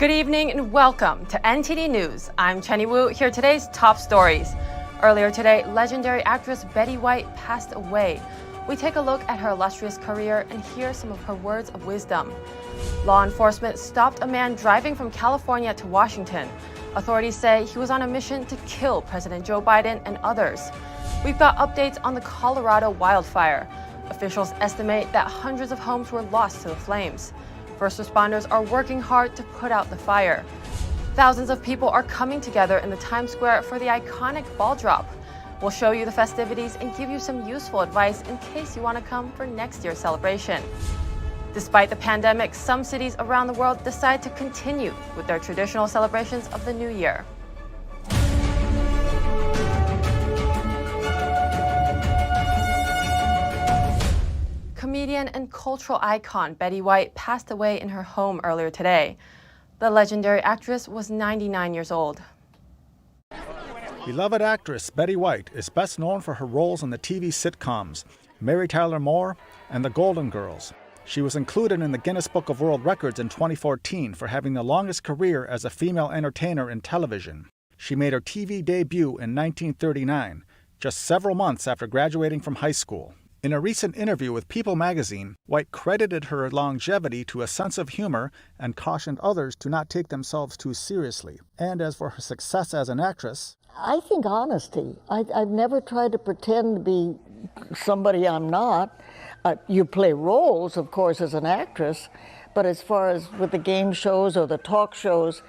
Good evening and welcome to NTD News. I'm Chenny Wu. Here are today's top stories. Earlier today, legendary actress Betty White passed away. We take a look at her illustrious career and hear some of her words of wisdom. Law enforcement stopped a man driving from California to Washington. Authorities say he was on a mission to kill President Joe Biden and others. We've got updates on the Colorado wildfire. Officials estimate that hundreds of homes were lost to the flames. First responders are working hard to put out the fire. Thousands of people are coming together in the Times Square for the iconic ball drop. We'll show you the festivities and give you some useful advice in case you want to come for next year's celebration. Despite the pandemic, some cities around the world decide to continue with their traditional celebrations of the new year. Comedian and cultural icon Betty White passed away in her home earlier today. The legendary actress was 99 years old. Beloved actress Betty White is best known for her roles in the TV sitcoms Mary Tyler Moore and The Golden Girls. She was included in the Guinness Book of World Records in 2014 for having the longest career as a female entertainer in television. She made her TV debut in 1939, just several months after graduating from high school. In a recent interview with People magazine, White credited her longevity to a sense of humor and cautioned others to not take themselves too seriously. And as for her success as an actress, I think honesty. I've never tried to pretend to be somebody I'm not. You play roles, of course, as an actress, but as far as with the game shows or the talk shows,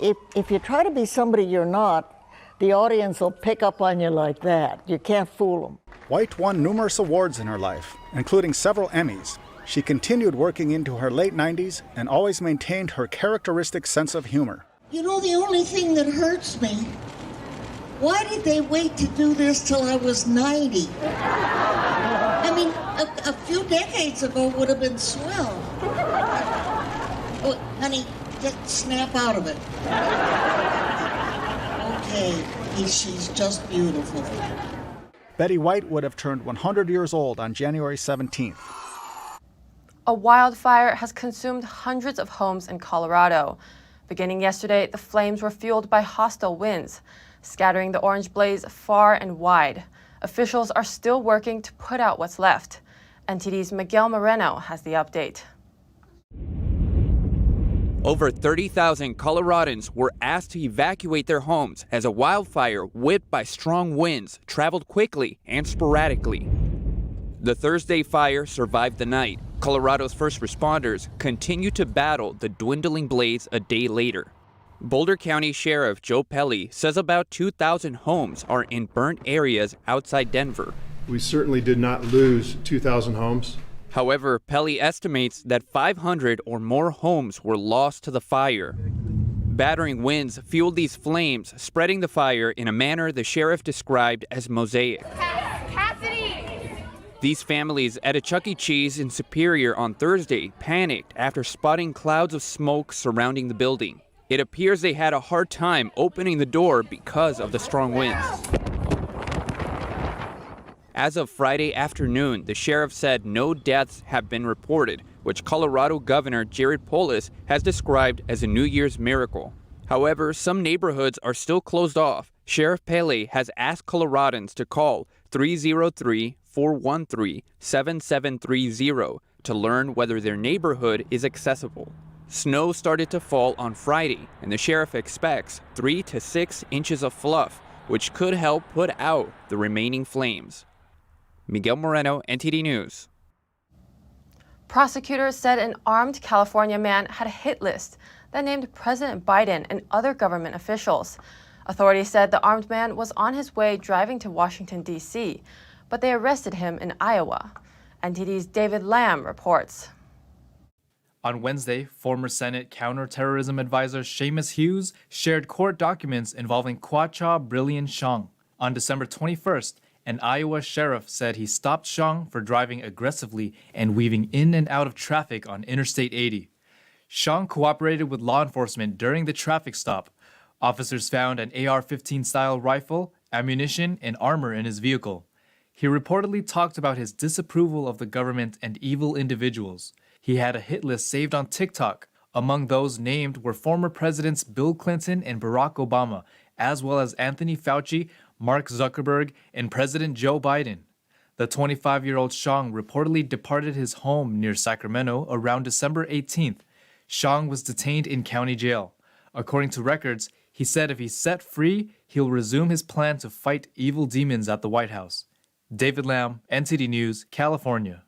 if you try to be somebody you're not, the audience will pick up on you like that. You can't fool them. White won numerous awards in her life, including several Emmys. She continued working into her late 90s and always maintained her characteristic sense of humor. You know, the only thing that hurts me, why did they wait to do this till I was 90? I mean, a few decades ago would have been swell. Oh, honey, just snap out of it. Okay, she's just beautiful. Betty White would have turned 100 years old on January 17th. A wildfire has consumed hundreds of homes in Colorado. Beginning yesterday, the flames were fueled by hostile winds, scattering the orange blaze far and wide. Officials are still working to put out what's left. NTD's Miguel Moreno has the update. Over 30,000 Coloradans were asked to evacuate their homes as a wildfire whipped by strong winds traveled quickly and sporadically. The Thursday fire survived the night. Colorado's first responders continue to battle the dwindling blaze a day later. Boulder County Sheriff Joe Pelly says about 2,000 homes are in burnt areas outside Denver. We certainly did not lose 2,000 homes. However, Pelly estimates that 500 or more homes were lost to the fire. Battering winds fueled these flames, spreading the fire in a manner the sheriff described as mosaic. These families at a Chuck E. Cheese in Superior on Thursday panicked after spotting clouds of smoke surrounding the building. It appears they had a hard time opening the door because of the strong winds. As of Friday afternoon, the sheriff said no deaths have been reported, which Colorado Governor Jared Polis has described as a New Year's miracle. However, some neighborhoods are still closed off. Sheriff Pele has asked Coloradans to call 303-413-7730 to learn whether their neighborhood is accessible. Snow started to fall on Friday, and the sheriff expects 3 to 6 inches of fluff, which could help put out the remaining flames. Miguel Moreno, NTD News. Prosecutors said an armed California man had a hit list that named President Biden and other government officials. Authorities said the armed man was on his way driving to Washington, D.C., but they arrested him in Iowa. NTD's David Lamb reports. On Wednesday, former Senate counterterrorism advisor Seamus Hughes shared court documents involving Kwacha Brilliant Shang. On December 21st, an Iowa sheriff said he stopped Shang for driving aggressively and weaving in and out of traffic on Interstate 80. Shang cooperated with law enforcement during the traffic stop. Officers found an AR-15 style rifle, ammunition, and armor in his vehicle. He reportedly talked about his disapproval of the government and evil individuals. He had a hit list saved on TikTok, Among those named were former presidents Bill Clinton and Barack Obama, as well as Anthony Fauci, Mark Zuckerberg, and President Joe Biden. The 25-year-old Shang reportedly departed his home near Sacramento around December 18th. Shang was detained in county jail. According to records, he said if he's set free, he'll resume his plan to fight evil demons at the White House. David Lamb, NTD News, California.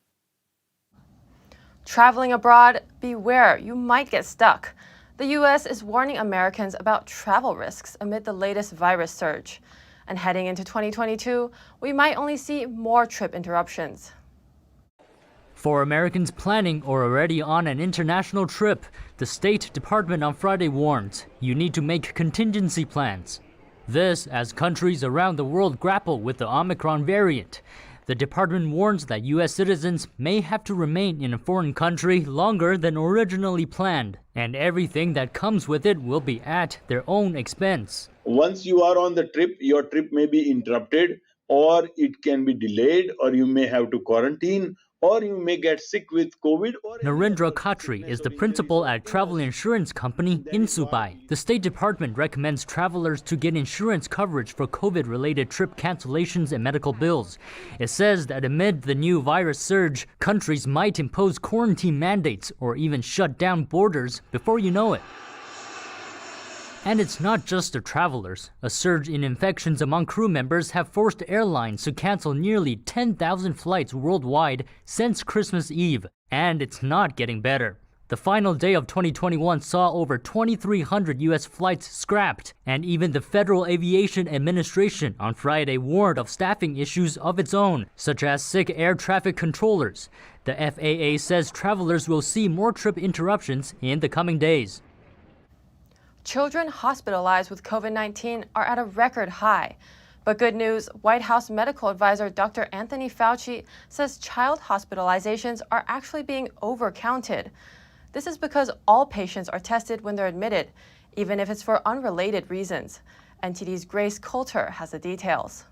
Traveling abroad, beware, you might get stuck. The U.S. is warning Americans about travel risks amid the latest virus surge. And heading into 2022, we might only see more trip interruptions. For Americans planning or already on an international trip, the State Department on Friday warned you need to make contingency plans. This as countries around the world grapple with the Omicron variant. The department warns that U.S. citizens may have to remain in a foreign country longer than originally planned, and everything that comes with it will be at their own expense. Once you are on the trip, your trip may be interrupted, or it can be delayed, or you may have to quarantine, or you may get sick with COVID. Narendra Khatri is the principal at travel insurance company Insubai. The State Department recommends travelers to get insurance coverage for COVID-related trip cancellations and medical bills. It says that amid the new virus surge, countries might impose quarantine mandates or even shut down borders before you know it. And it's not just the travelers. A surge in infections among crew members have forced airlines to cancel nearly 10,000 flights worldwide since Christmas Eve. And it's not getting better. The final day of 2021 saw over 2,300 U.S. flights scrapped, and even the Federal Aviation Administration on Friday warned of staffing issues of its own, such as sick air traffic controllers. The FAA says travelers will see more trip interruptions in the coming days. Children hospitalized with COVID-19 are at a record high. But good news, White House medical advisor Dr. Anthony Fauci says child hospitalizations are actually being overcounted. This is because all patients are tested when they're admitted, even if it's for unrelated reasons. NTD's Grace Coulter has the details.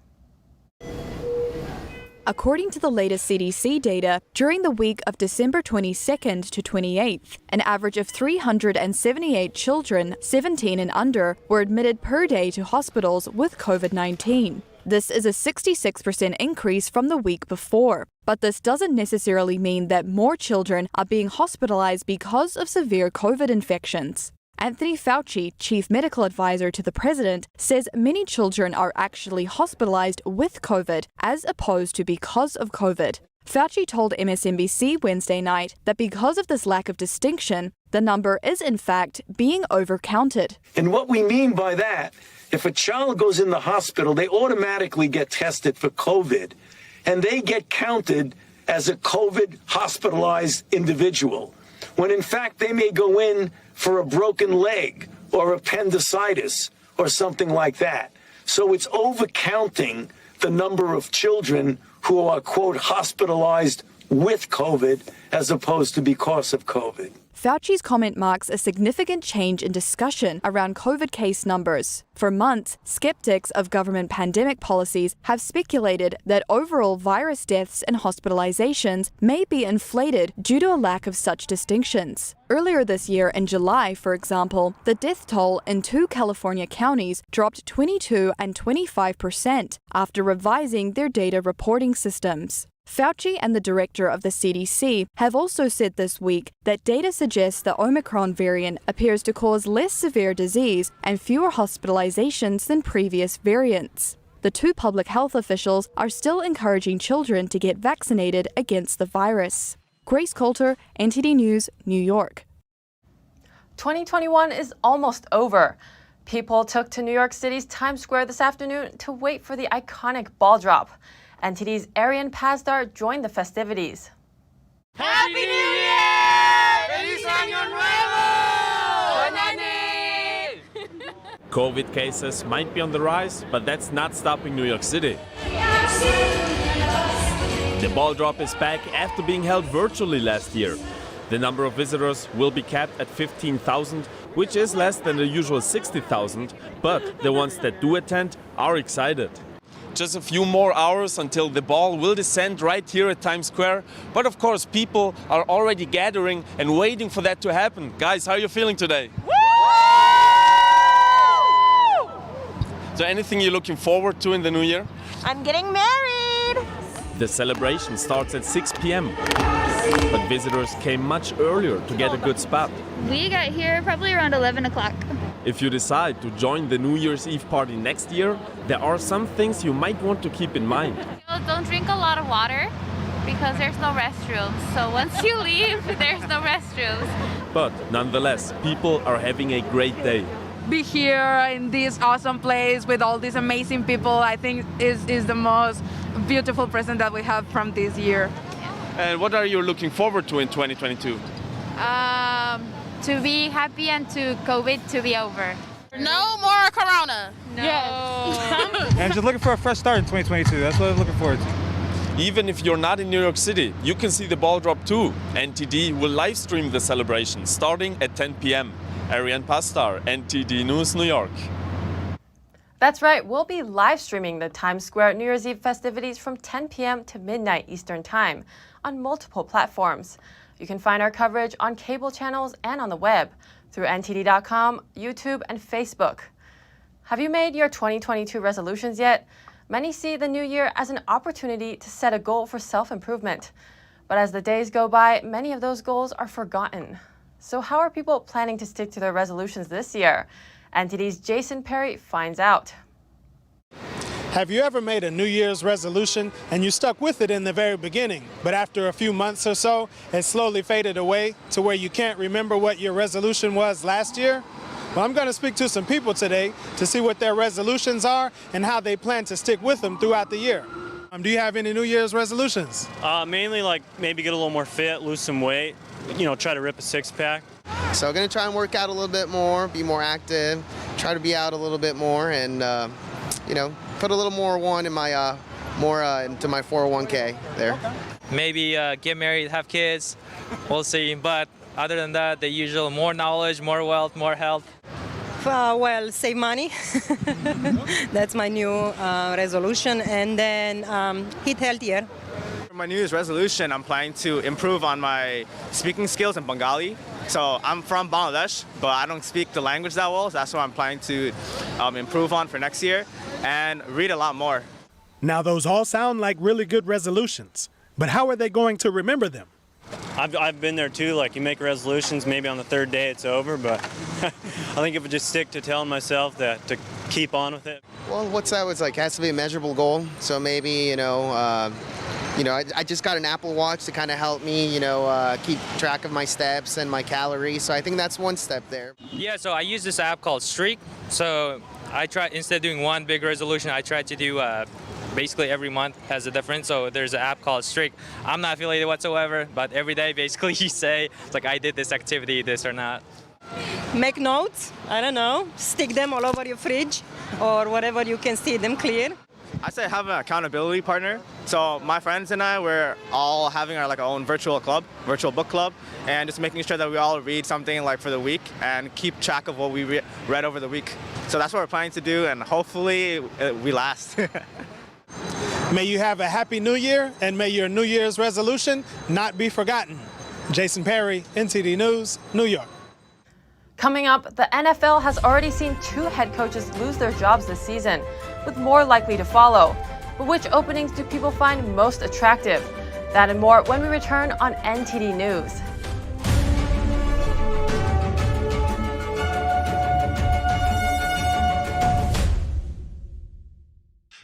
According to the latest CDC data, during the week of December 22nd to 28th, an average of 378 children, 17 and under, were admitted per day to hospitals with COVID-19. This is a 66% increase from the week before. But this doesn't necessarily mean that more children are being hospitalized because of severe COVID infections. Anthony Fauci, chief medical advisor to the president, says many children are actually hospitalized with COVID as opposed to because of COVID. Fauci told MSNBC Wednesday night that because of this lack of distinction, the number is in fact being overcounted. And what we mean by that, if a child goes in the hospital, they automatically get tested for COVID, and they get counted as a COVID hospitalized individual, when in fact they may go in for a broken leg or appendicitis or something like that. So it's overcounting the number of children who are, quote, hospitalized with COVID as opposed to because of COVID. Fauci's comment marks a significant change in discussion around COVID case numbers. For months, skeptics of government pandemic policies have speculated that overall virus deaths and hospitalizations may be inflated due to a lack of such distinctions. Earlier this year, in July, for example, the death toll in 2 California counties dropped 22% and 25% after revising their data reporting systems. Fauci and the director of the CDC have also said this week that data suggests the Omicron variant appears to cause less severe disease and fewer hospitalizations than previous variants. The two public health officials are still encouraging children to get vaccinated against the virus. Grace Coulter, NTD News, New York. 2021 is almost over. People took to New York City's Times Square this afternoon to wait for the iconic ball drop. NTD's Arian Pazdar joined the festivities. Happy New Year! Feliz Año Nuevo! COVID cases might be on the rise, but that's not stopping New York City. The ball drop is back after being held virtually last year. The number of visitors will be capped at 15,000, which is less than the usual 60,000, but the ones that do attend are excited. just a few more hours until the ball will descend right here at Times Square. But of course, people are already gathering and waiting for that to happen. Guys, how are you feeling today? Woo! Is there anything you're looking forward to in the new year? I'm getting married! The celebration starts at 6 p.m. But visitors came much earlier to get a good spot. We got here probably around 11 o'clock. If you decide to join the New Year's Eve party next year, there are some things you might want to keep in mind. Don't drink a lot of water because there's no restrooms. So once you leave, there's no restrooms. But nonetheless, people are having a great day. Be here in this awesome place with all these amazing people, I think is the most beautiful present that we have from this year. And what are you looking forward to in 2022? To be happy and to COVID to be over. No more Corona. No. Yes. And just looking for a fresh start in 2022. That's what I'm looking forward to. Even if you're not in New York City, you can see the ball drop too. NTD will live stream the celebration starting at 10 p.m. Ariane Pastar, NTD News, New York. That's right, we'll be live streaming the Times Square New Year's Eve festivities from 10 p.m. to midnight Eastern Time on multiple platforms. You can find our coverage on cable channels and on the web through ntd.com, YouTube, and Facebook. Have you made your 2022 resolutions yet? Many see the new year as an opportunity to set a goal for self-improvement. But as the days go by, many of those goals are forgotten. So how are people planning to stick to their resolutions this year? NTD's Jason Perry finds out. Have you ever made a New Year's resolution and you stuck with it in the very beginning, but after a few months or so, it slowly faded away to where you can't remember what your resolution was last year? Well, I'm going to speak to some people today to see what their resolutions are and how they plan to stick with them throughout the year. Do you have any New Year's resolutions? Mainly like maybe get a little more fit, lose some weight, try to rip a six-pack. So I'm going to try and work out a little bit more, be more active, try to be out a little bit more, and put a little more in my into my 401k there. Maybe get married, have kids, we'll see. But other than that, the usual: more knowledge, more wealth, more health. Well, save money. That's my new resolution, and then eat healthier. For my New Year's resolution, I'm planning to improve on my speaking skills in Bengali. So I'm from Bangladesh, but I don't speak the language that well. So that's what I'm planning to improve on for next year and read a lot more. Now, those all sound like really good resolutions, but how are they going to remember them? I've been there too, like you make resolutions, maybe on the third day it's over, but I think if I just stick to telling myself that to keep on with it. Well, what's that? It has to be a measurable goal. So maybe, I just got an Apple Watch to kind of help me, keep track of my steps and my calories. So I think that's one step there. Yeah, so I use this app called Streak. So I try, instead of doing one big resolution, I try to do basically every month has a different. So there's an app called Streak. I'm not affiliated whatsoever, but every day basically you say, it's like I did this activity, this or not. Make notes, I don't know, stick them all over your fridge or whatever you can see them clear. I say have an accountability partner. So my friends and I, we're all having our own virtual book club, and just making sure that we all read something for the week and keep track of what we read over the week. So that's what we're planning to do, and hopefully we last. May you have a happy new year, and may your New Year's resolution not be forgotten. Jason Perry, NTD News, New York. Coming up, the NFL has already seen 2 head coaches lose their jobs this season, with more likely to follow. But which openings do people find most attractive? That and more when we return on NTD News.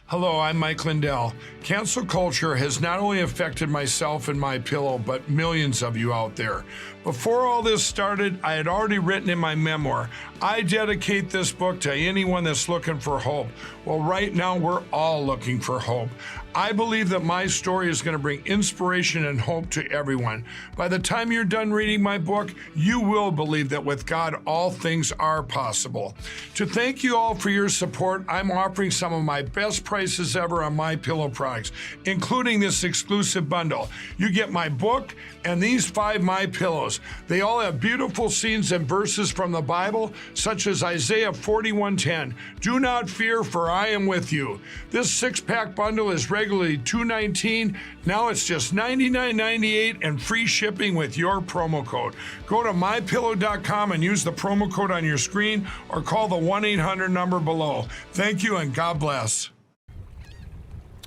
Hello, I'm Mike Lindell. Cancel culture has not only affected myself and my pillow, but millions of you out there. Before all this started, I had already written in my memoir, I dedicate this book to anyone that's looking for hope. Well, right now, we're all looking for hope. I believe that my story is going to bring inspiration and hope to everyone. By the time you're done reading my book, you will believe that with God, all things are possible. To thank you all for your support, I'm offering some of my best prices ever on MyPillow products, including this exclusive bundle. You get my book and these 5 MyPillows. They all have beautiful scenes and verses from the Bible, such as Isaiah 41:10. Do not fear, for I am with you. This 6-pack bundle is regularly $219. Now it's just $99.98 and free shipping with your promo code. Go to mypillow.com and use the promo code on your screen or call the 1-800 number below. Thank you and God bless.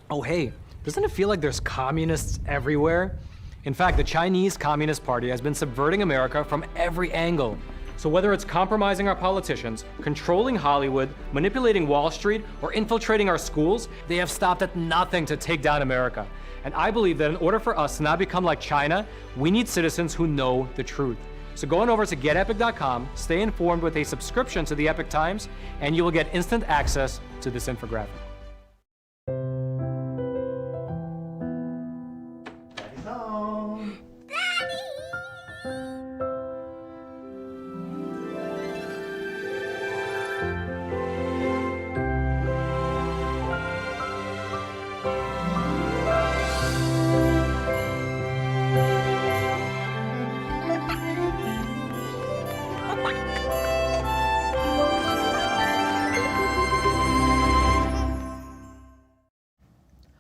Oh, hey, doesn't it feel like there's communists everywhere? In fact, the Chinese Communist Party has been subverting America from every angle. So whether it's compromising our politicians, controlling Hollywood, manipulating Wall Street, or infiltrating our schools, they have stopped at nothing to take down America. And I believe that in order for us to not become like China, we need citizens who know the truth. So go on over to getepic.com, stay informed with a subscription to the Epic Times, and you will get instant access to this infographic.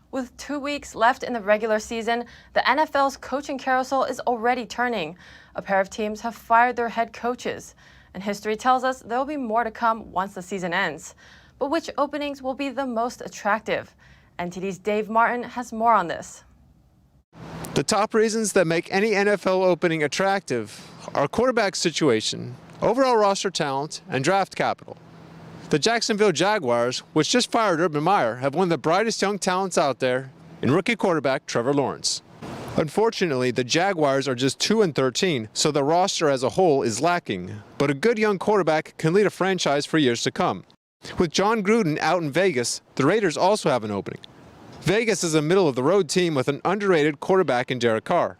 With 2 weeks left in the regular season, the NFL's coaching carousel is already turning. A pair of teams have fired their head coaches, and history tells us there will be more to come once the season ends. But which openings will be the most attractive? NTD's Dave Martin has more on this. The top reasons that make any NFL opening attractive are quarterback situation, overall roster talent, and draft capital. The Jacksonville Jaguars, which just fired Urban Meyer, have one of the brightest young talents out there in rookie quarterback Trevor Lawrence. Unfortunately, the Jaguars are just 2-13, so the roster as a whole is lacking. But a good young quarterback can lead a franchise for years to come. With John Gruden out in Vegas, the Raiders also have an opening. Vegas is a middle-of-the-road team with an underrated quarterback in Derek Carr.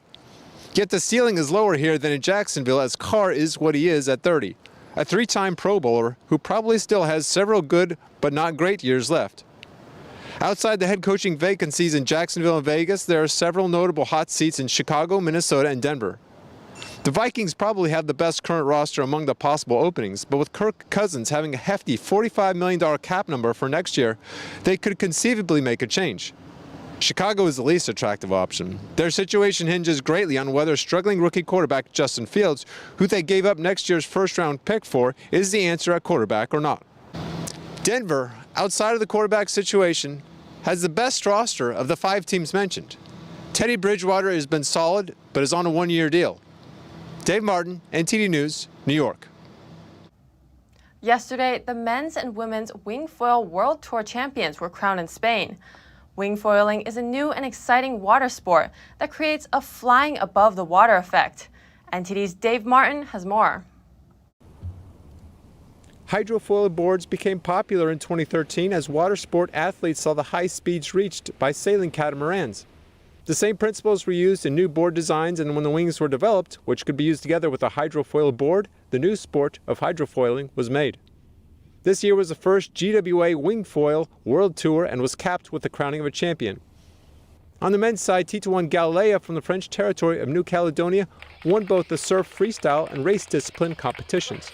Yet the ceiling is lower here than in Jacksonville, as Carr is what he is at 30. A 3-time Pro Bowler who probably still has several good but not great years left. Outside the head coaching vacancies in Jacksonville and Vegas, there are several notable hot seats in Chicago, Minnesota, and Denver. The Vikings probably have the best current roster among the possible openings, but with Kirk Cousins having a hefty $45 million cap number for next year, they could conceivably make a change. Chicago is the least attractive option. Their situation hinges greatly on whether struggling rookie quarterback Justin Fields, who they gave up next year's first-round pick for, is the answer at quarterback or not. Denver, outside of the quarterback situation, has the best roster of the 5 teams mentioned. Teddy Bridgewater has been solid, but is on a 1-year deal. Dave Martin, NTD News, New York. Yesterday, the men's and women's Wingfoil World Tour champions were crowned in Spain. Wingfoiling is a new and exciting water sport that creates a flying above the water effect. NTD's Dave Martin has more. Hydrofoil boards became popular in 2013 as water sport athletes saw the high speeds reached by sailing catamarans. The same principles were used in new board designs, and when the wings were developed, which could be used together with a hydrofoil board, the new sport of hydrofoiling was made. This year was the first GWA Wingfoil World Tour and was capped with the crowning of a champion. On the men's side, Titouan Galilea from the French territory of New Caledonia won both the surf freestyle and race discipline competitions.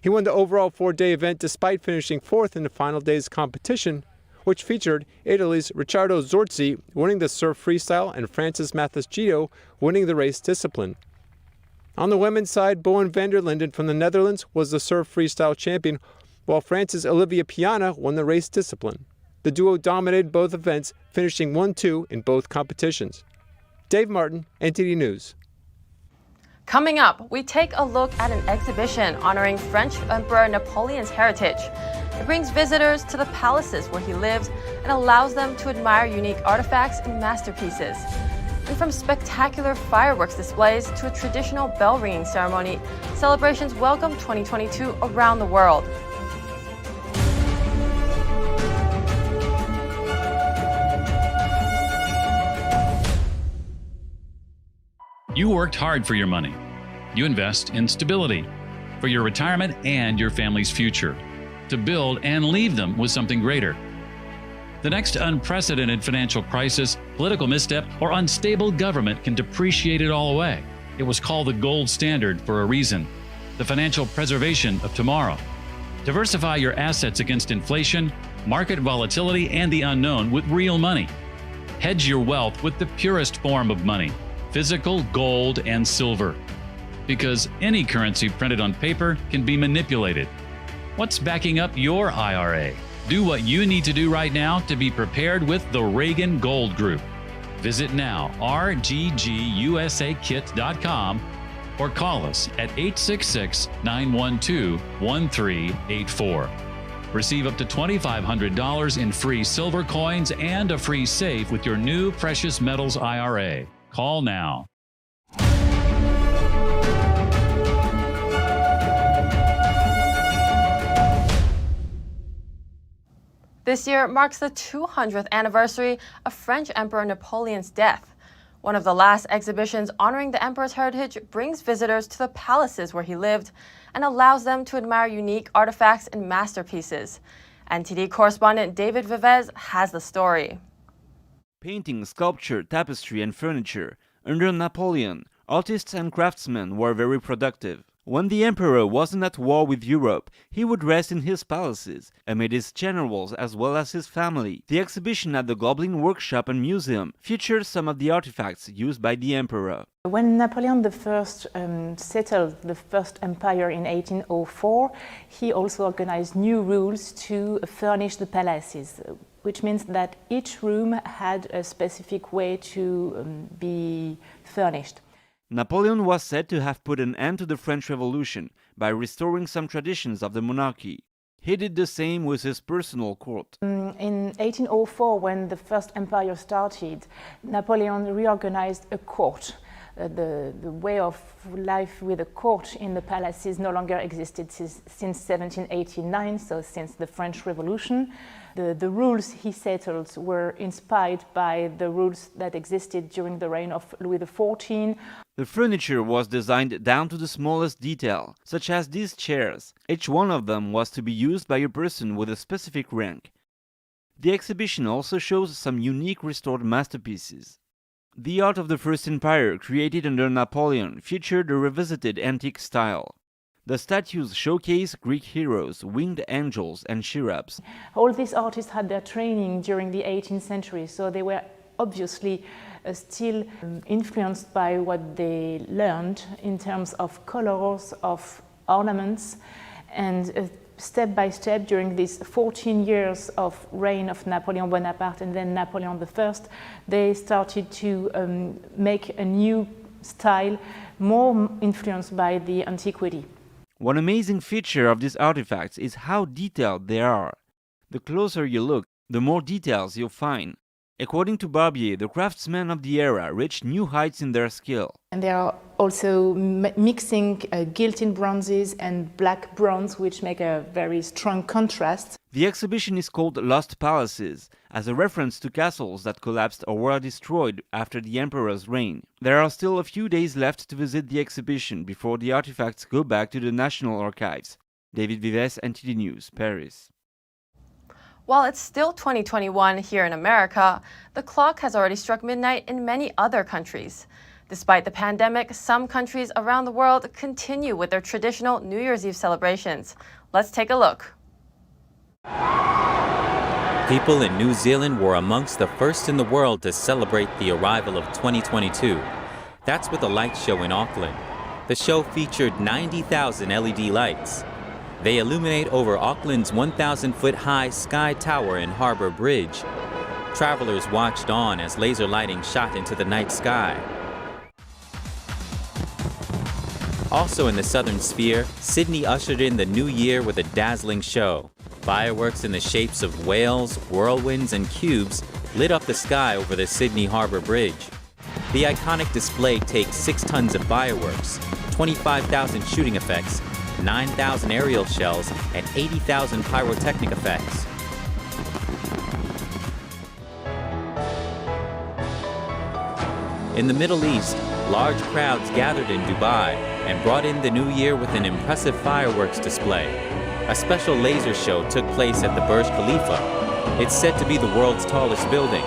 He won the overall 4-day event despite finishing 4th in the final day's competition, which featured Italy's Riccardo Zorzi winning the surf freestyle and Francis Mathis-Gito winning the race discipline. On the women's side, Bowen van der Linden from the Netherlands was the surf freestyle champion, while France's Olivia Piana won the race discipline. The duo dominated both events, finishing 1-2 in both competitions. Dave Martin, NTD News. Coming up, we take a look at an exhibition honoring French Emperor Napoleon's heritage. It brings visitors to the palaces where he lived and allows them to admire unique artifacts and masterpieces. And from spectacular fireworks displays to a traditional bell ringing ceremony, celebrations welcome 2022 around the world. You worked hard for your money. You invest in stability for your retirement and your family's future, to build and leave them with something greater. The next unprecedented financial crisis, political misstep, or unstable government can depreciate it all away. It was called the gold standard for a reason, the financial preservation of tomorrow. Diversify your assets against inflation, market volatility, and the unknown with real money. Hedge your wealth with the purest form of money, physical gold and silver. Because any currency printed on paper can be manipulated. What's backing up your IRA? Do what you need to do right now to be prepared with the Reagan Gold Group. Visit now, rggusakit.com, or call us at 866-912-1384. Receive up to $2,500 in free silver coins and a free safe with your new precious metals IRA. Call now. This year marks the 200th anniversary of French Emperor Napoleon's death. One of the last exhibitions honoring the emperor's heritage brings visitors to the palaces where he lived and allows them to admire unique artifacts and masterpieces. NTD correspondent David Vivez has the story. Painting, sculpture, tapestry, and furniture. Under Napoleon, artists and craftsmen were very productive. When the emperor wasn't at war with Europe, he would rest in his palaces, amid his generals as well as his family. The exhibition at the Goblin Workshop and Museum features some of the artifacts used by the emperor. When Napoleon I settled the First Empire in 1804, he also organized new rules to furnish the palaces, which means that each room had a specific way to be furnished. Napoleon was said to have put an end to the French Revolution by restoring some traditions of the monarchy. He did the same with his personal court. In 1804, when the First Empire started, Napoleon reorganized a court. The way of life with a court in the palaces no longer existed since 1789, so since the French Revolution. The rules he settled were inspired by the rules that existed during the reign of Louis XIV. The furniture was designed down to the smallest detail, such as these chairs. Each one of them was to be used by a person with a specific rank. The exhibition also shows some unique restored masterpieces. The art of the First Empire, created under Napoleon, featured a revisited antique style. The statues showcase Greek heroes, winged angels, and cherubs. All these artists had their training during the 18th century, so they were obviously still influenced by what they learned in terms of colors, of ornaments, and step by step during these 14 years of reign of Napoleon Bonaparte and then Napoleon I, they started to make a new style more influenced by the antiquity. One amazing feature of these artifacts is how detailed they are. The closer you look, the more details you'll find. According to Barbier, the craftsmen of the era reached new heights in their skill. And they are also mixing gilt bronzes and black bronze, which make a very strong contrast. The exhibition is called Lost Palaces, as a reference to castles that collapsed or were destroyed after the emperor's reign. There are still a few days left to visit the exhibition before the artifacts go back to the National Archives. David Vives, NTD News, Paris. While it's still 2021 here in America, the clock has already struck midnight in many other countries. Despite the pandemic, some countries around the world continue with their traditional New Year's Eve celebrations. Let's take a look. People in New Zealand were amongst the first in the world to celebrate the arrival of 2022. That's with a light show in Auckland. The show featured 90,000 LED lights. They illuminate over Auckland's 1,000-foot-high Sky Tower and Harbour Bridge. Travelers watched on as laser lighting shot into the night sky. Also in the southern sphere, Sydney ushered in the new year with a dazzling show. Fireworks in the shapes of whales, whirlwinds, and cubes lit up the sky over the Sydney Harbour Bridge. The iconic display takes 6 tons of fireworks, 25,000 shooting effects, 9,000 aerial shells, and 80,000 pyrotechnic effects. In the Middle East, large crowds gathered in Dubai and brought in the new year with an impressive fireworks display. A special laser show took place at the Burj Khalifa. It's said to be the world's tallest building.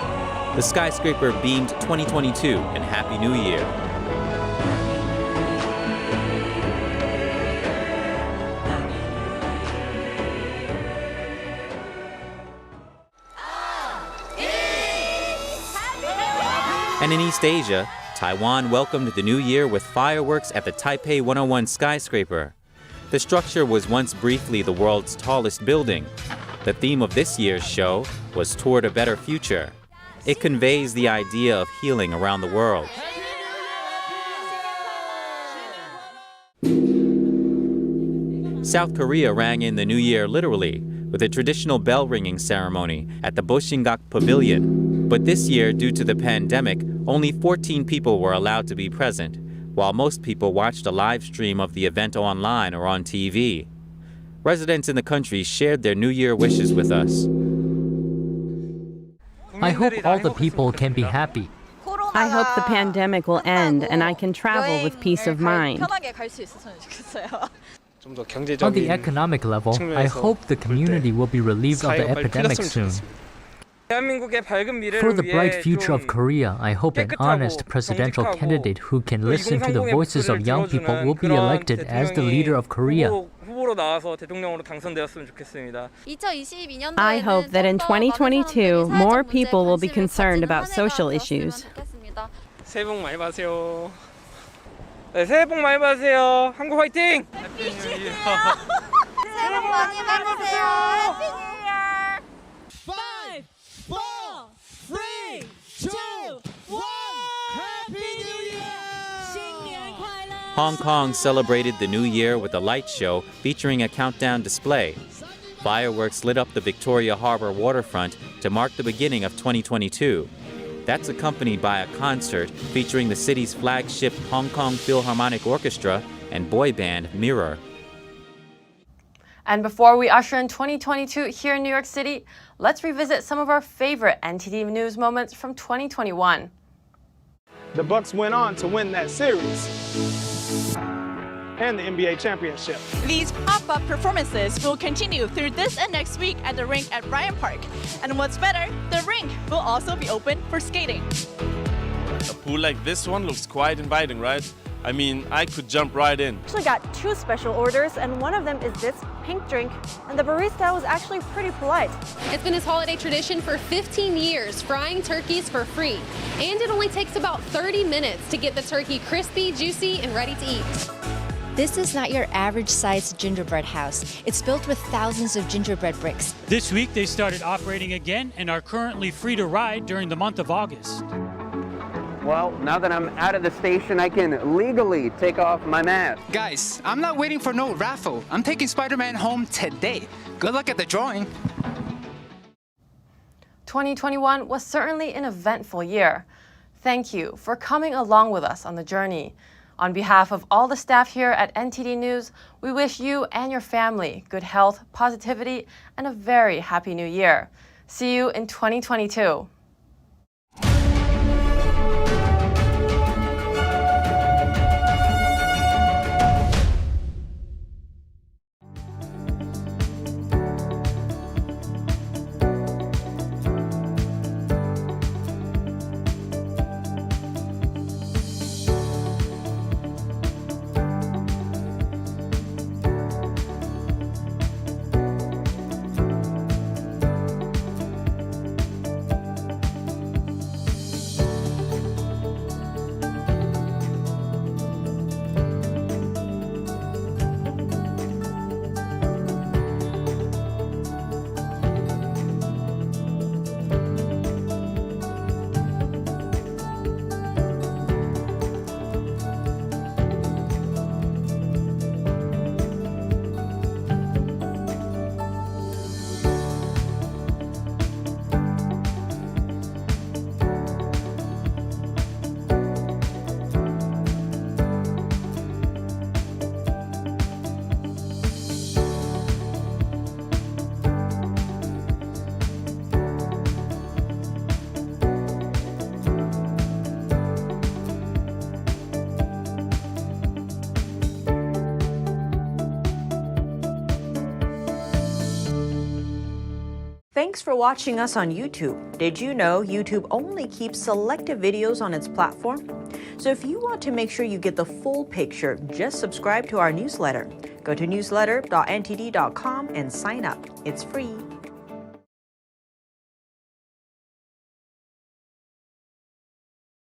The skyscraper beamed 2022 and Happy New Year. And in East Asia, Taiwan welcomed the new year with fireworks at the Taipei 101 skyscraper. The structure was once briefly the world's tallest building. The theme of this year's show was Toward a Better Future. It conveys the idea of healing around the world. South Korea rang in the new year literally with a traditional bell ringing ceremony at the Boshingak Pavilion. But this year, due to the pandemic, only 14 people were allowed to be present, while most people watched a live stream of the event online or on TV. Residents in the country shared their New Year wishes with us. I hope all the people can be happy. I hope the pandemic will end and I can travel with peace of mind. On the economic level, I hope the community will be relieved of the epidemic soon. For the bright future of Korea, I hope an honest presidential candidate who can listen to the voices of young people will be elected as the leader of Korea. I hope that in 2022, more people will be concerned about social issues. 새해 복 많이 받으세요. 네, 새해 복 많이 받으세요. 한국 화이팅! 새해 복 많이 받으세요. 해피 뉴 이어. 5, 4, 3, 2, 1. Happy New Year! Hong Kong celebrated the new year with a light show featuring a countdown display. Fireworks lit up the Victoria Harbour waterfront to mark the beginning of 2022. That's accompanied by a concert featuring the city's flagship Hong Kong Philharmonic Orchestra and boy band Mirror. And before we usher in 2022 here in New York City, let's revisit some of our favorite NTD News moments from 2021. The Bucks went on to win that series and the NBA championship. These pop-up performances will continue through this and next week at the rink at Bryant Park. And what's better, the rink will also be open for skating. A pool like this one looks quite inviting, right? I mean, I could jump right in. Actually got two special orders, and one of them is this pink drink, and the barista was actually pretty polite. It's been this holiday tradition for 15 years, frying turkeys for free. And it only takes about 30 minutes to get the turkey crispy, juicy, and ready to eat. This is not your average sized gingerbread house. It's built with thousands of gingerbread bricks. This week they started operating again and are currently free to ride during the month of August. Well, now that I'm out of the station, I can legally take off my mask. Guys, I'm not waiting for no raffle. I'm taking Spider-Man home today. Good luck at the drawing. 2021 was certainly an eventful year. Thank you for coming along with us on the journey. On behalf of all the staff here at NTD News, we wish you and your family good health, positivity, and a very happy new year. See you in 2022. Thanks for watching us on YouTube. Did you know YouTube only keeps selective videos on its platform? So if you want to make sure you get the full picture, just subscribe to our newsletter. Go to newsletter.ntd.com and sign up. It's free.